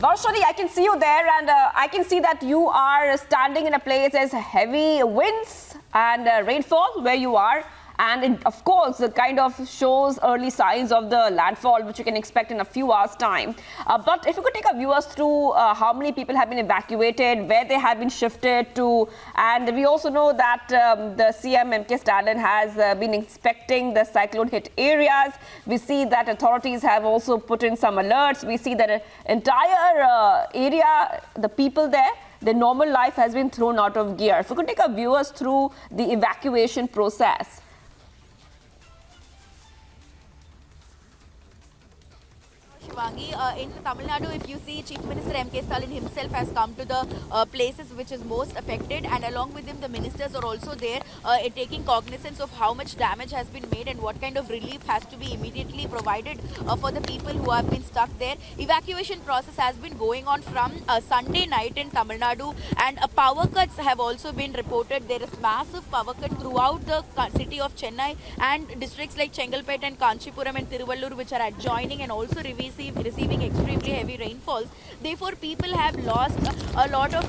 Varshini, I can see you there, and I can see that you are standing in a place there's heavy winds and rainfall where you are. And it, of course, it kind of shows early signs of the landfall, which you can expect in a few hours' time. But if you could take our viewers through how many people have been evacuated, where they have been shifted to, and we also know that the CM M.K. Stalin has been inspecting the cyclone-hit areas. We see that authorities have also put in some alerts. We see that entire area, the people there, their normal life has been thrown out of gear. If you could take our viewers through the evacuation process. In Tamil Nadu, if you see, Chief Minister M.K. Stalin himself has come to the places which is most affected, and along with him the ministers are also there taking cognizance of how much damage has been made and what kind of relief has to be immediately provided for the people who have been stuck there. Evacuation process has been going on from Sunday night in Tamil Nadu, and power cuts have also been reported. There is massive power cut throughout the city of Chennai and districts like Chengalpet and Kanchipuram and Tiruvallur, which are adjoining and also receiving extremely heavy rainfalls. Therefore, people have lost a lot of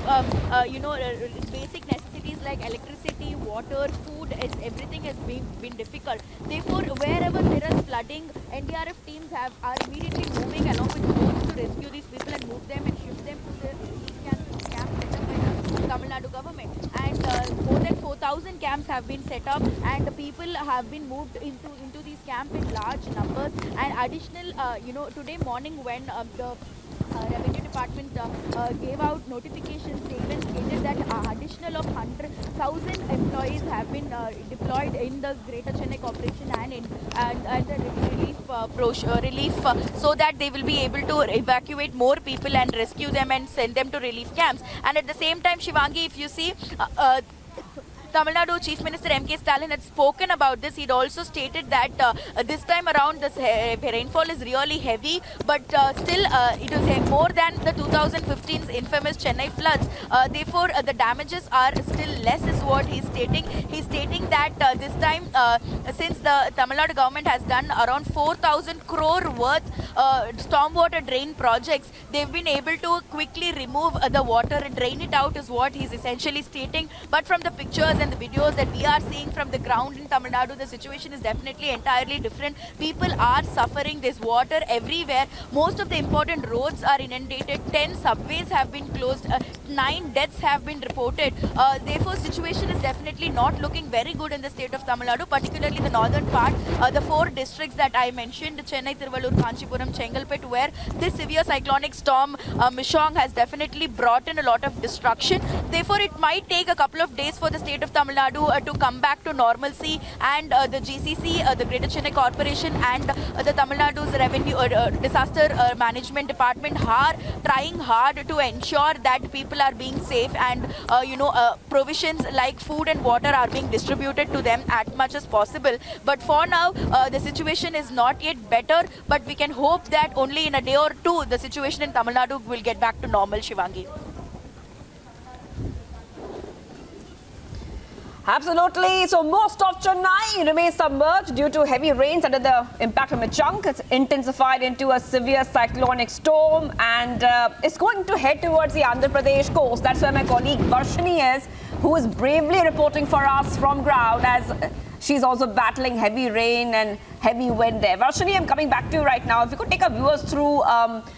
basic necessities like electricity, water, food. Everything has been difficult. Therefore, wherever there is flooding, NDRF teams are immediately moving along with boats to rescue these people and move them and shift them to the relief camps set up by the Tamil Nadu government. And more than 4,000 camps have been set up, and the people have been moved into these camps in large numbers. And additional, today morning when the Revenue Department gave out notifications, they even stated that additional of 100,000 employees have been deployed in the Greater Chennai Corporation and the relief so that they will be able to evacuate more people and rescue them and send them to relief camps. And at the same time, Shivangi, if you see, Tamil Nadu Chief Minister M.K. Stalin had spoken about this. He'd also stated that this time around this rainfall is really heavy, but still it was more than the 2015's infamous Chennai floods. Therefore, the damages are still less is what he's stating. He's stating that this time, since the Tamil Nadu government has done around 4,000 crore worth stormwater drain projects, they've been able to quickly remove the water and drain it out is what he's essentially stating. But from the pictures and the videos that we are seeing from the ground in Tamil Nadu, the situation is definitely entirely different. People are suffering. There's water everywhere. Most of the important roads are inundated. 10 subways have been closed. 9 deaths have been reported. Therefore, situation is definitely not looking very good in the state of Tamil Nadu, particularly the northern part. The 4 districts that I mentioned, Chennai, Tiruvallur, Kanchipuram, Chengalpet, where this severe cyclonic storm Michaung has definitely brought in a lot of destruction. Therefore, it might take a couple of days for the state of Tamil Nadu to come back to normalcy, and the GCC, the Greater Chennai Corporation, and the Tamil Nadu's Revenue Disaster Management Department are trying hard to ensure that people are being safe, and provisions like food and water are being distributed to them as much as possible. But for now, the situation is not yet better, but we can hope that only in a day or two, the situation in Tamil Nadu will get back to normal, Shivangi. Absolutely. So most of Chennai remains submerged due to heavy rains under the impact of Michaung. It's intensified into a severe cyclonic storm, and it's going to head towards the Andhra Pradesh coast. That's where my colleague Varshini is, who is bravely reporting for us from ground, as she's also battling heavy rain and heavy wind there. Varshini, I'm coming back to you right now. If you could take our viewers through,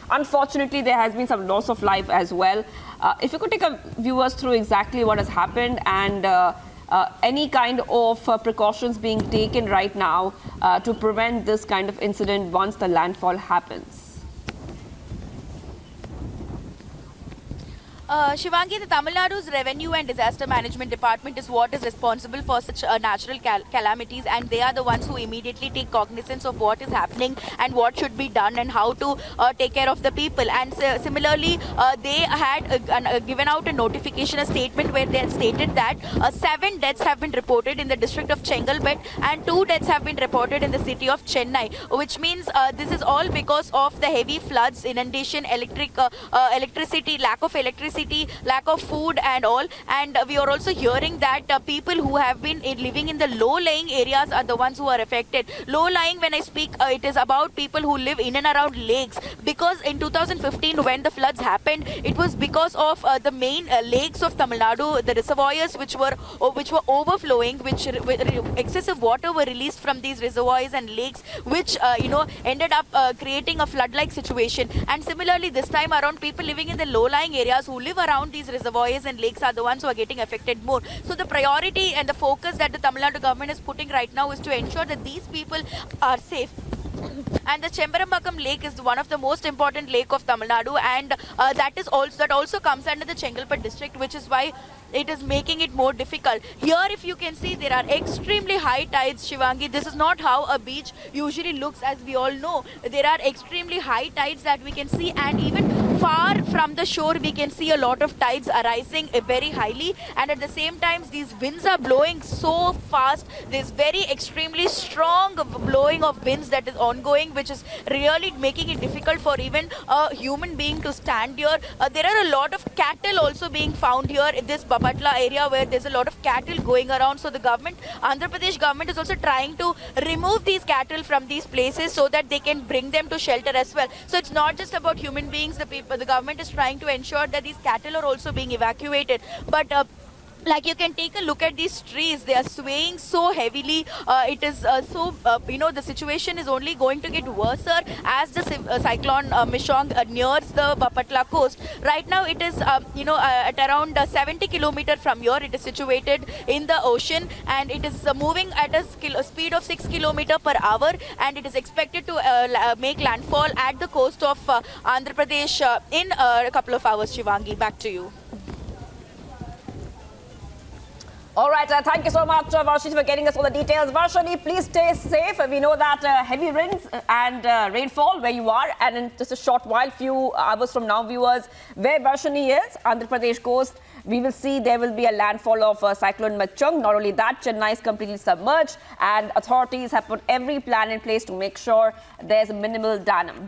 unfortunately, there has been some loss of life as well. If you could take our viewers through exactly what has happened and any kind of precautions being taken right now to prevent this kind of incident once the landfall happens. Shivangi, the Tamil Nadu's Revenue and Disaster Management Department is what is responsible for such natural calamities, and they are the ones who immediately take cognizance of what is happening and what should be done and how to take care of the people. And similarly, they had given out a notification, a statement where they had stated that 7 deaths have been reported in the district of Chengalpet and 2 deaths have been reported in the city of Chennai, which means this is all because of the heavy floods, inundation, electricity, lack of electricity, electricity, lack of food and all. And we are also hearing that people who have been living in the low-lying areas are the ones who are affected. Low-lying, when I speak, it is about people who live in and around lakes. Because in 2015, when the floods happened, it was because of the main lakes of Tamil Nadu, the reservoirs which were overflowing, which excessive water were released from these reservoirs and lakes, which ended up creating a flood-like situation. And similarly, this time around, people living in the low-lying areas who live around these reservoirs and lakes are the ones who are getting affected more. So the priority and the focus that the Tamil Nadu government is putting right now is to ensure that these people are safe. And the Chembarambakkam lake is one of the most important lake of Tamil Nadu, and that also comes under the Chengalpet district, which is why it is making it more difficult. Here, if you can see, there are extremely high tides, Shivangi. This is not how a beach usually looks, as we all know. There are extremely high tides that we can see, and even far from the shore, we can see a lot of tides arising very highly. And at the same time, these winds are blowing so fast. There's very extremely strong blowing of winds that is ongoing, which is really making it difficult for even a human being to stand here. There are a lot of cattle also being found here in this Bapatla area, where there's a lot of cattle going around. So the government, Andhra Pradesh government, is also trying to remove these cattle from these places so that they can bring them to shelter as well. So it's not just about human beings. The government is trying to ensure that these cattle are also being evacuated. But like, you can take a look at these trees. They are swaying so heavily. It is the situation is only going to get worse as the cyclone Michaung nears the Bapatla coast. Right now, it is at around 70 kilometers from here. It is situated in the ocean, and it is moving at a speed of 6 kilometers per hour, and it is expected to make landfall at the coast of Andhra Pradesh in a couple of hours. Shivangi, back to you. All right, thank you so much, Varshini, for getting us all the details. Varshini, please stay safe. We know that heavy winds and rainfall where you are, and in just a short while, few hours from now, viewers, where Varshini is, Andhra Pradesh coast, we will see there will be a landfall of Cyclone Michaung. Not only that, Chennai is completely submerged, and authorities have put every plan in place to make sure there's minimal damage.